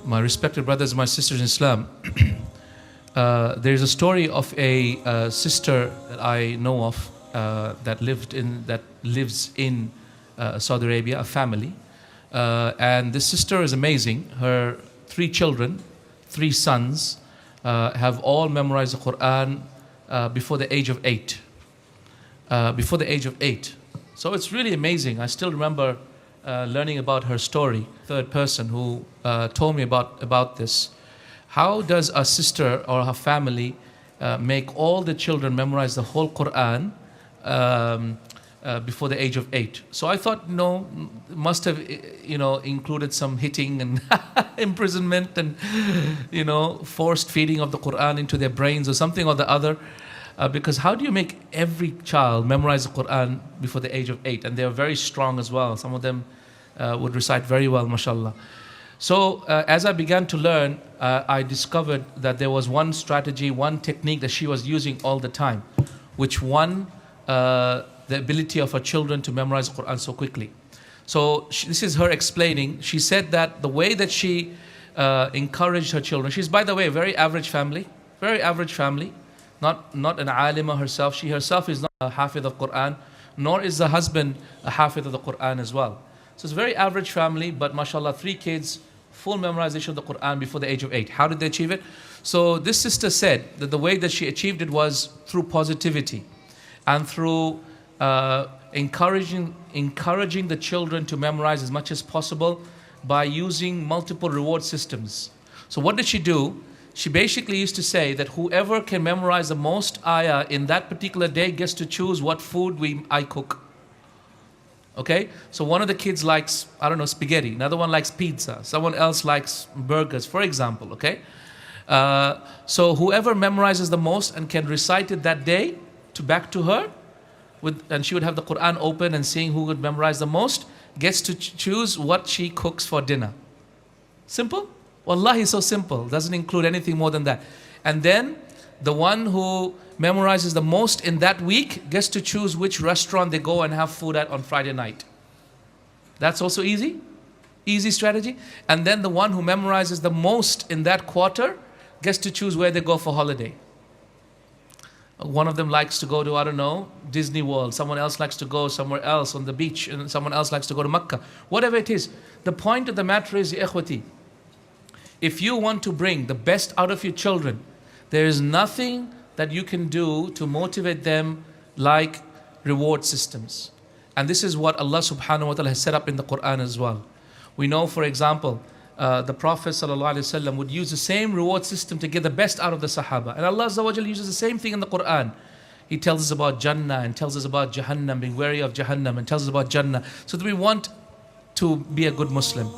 My respected brothers, my sisters in Islam, there is a story of a sister that I know of that lives in Saudi Arabia, a family, and this sister is amazing. Her 3 children, 3 sons, have all memorized the Quran before the age of 8. Before the age of 8. So it's really amazing. I still remember learning about her story, third person who told me about this. How does a sister or her family make all the children memorize the whole Quran before the age of 8? So I thought, no, must have included some hitting and imprisonment and forced feeding of the Quran into their brains or something or the other. Because how do you make every child memorize the Quran before the age of 8? And they are very strong as well. Some of them would recite very well, mashallah. So as I began to learn, I discovered that there was one strategy, one technique that she was using all the time, which won the ability of her children to memorize the Quran so quickly. So this is her explaining. She said that the way that she encouraged her children, she's, by the way, a very average family, not an alima herself. She herself is not a hafidh of Quran, nor is the husband a hafidh of the Quran as well. So it's a very average family, but mashallah, 3 kids, full memorization of the Quran before the age of 8. How did they achieve it? So this sister said that the way that she achieved it was through positivity and through encouraging the children to memorize as much as possible by using multiple reward systems. So what did she do? She basically used to say that whoever can memorize the most ayah in that particular day gets to choose what food I cook. Okay? So one of the kids likes, I don't know, spaghetti. Another one likes pizza. Someone else likes burgers, for example. Okay? So whoever memorizes the most and can recite it that day back to her, and she would have the Quran open and seeing who would memorize the most, gets to choose what she cooks for dinner. Simple? Wallahi, so simple. Doesn't include anything more than that. And then the one who memorizes the most in that week gets to choose which restaurant they go and have food at on Friday night. That's also easy. Easy strategy. And then the one who memorizes the most in that quarter gets to choose where they go for holiday. One of them likes to go to, I don't know, Disney World. Someone else likes to go somewhere else on the beach. And someone else likes to go to Mecca. Whatever it is. The point of the matter is, ya ikhwati, if you want to bring the best out of your children, there is nothing that you can do to motivate them like reward systems. And this is what Allah subhanahu wa ta'ala has set up in the Quran as well. We know, for example, the Prophet ﷺ would use the same reward system to get the best out of the Sahaba. And Allah Azza wa Jalla uses the same thing in the Quran. He tells us about Jannah and tells us about Jahannam, being wary of Jahannam, and tells us about Jannah. So that we want to be a good Muslim.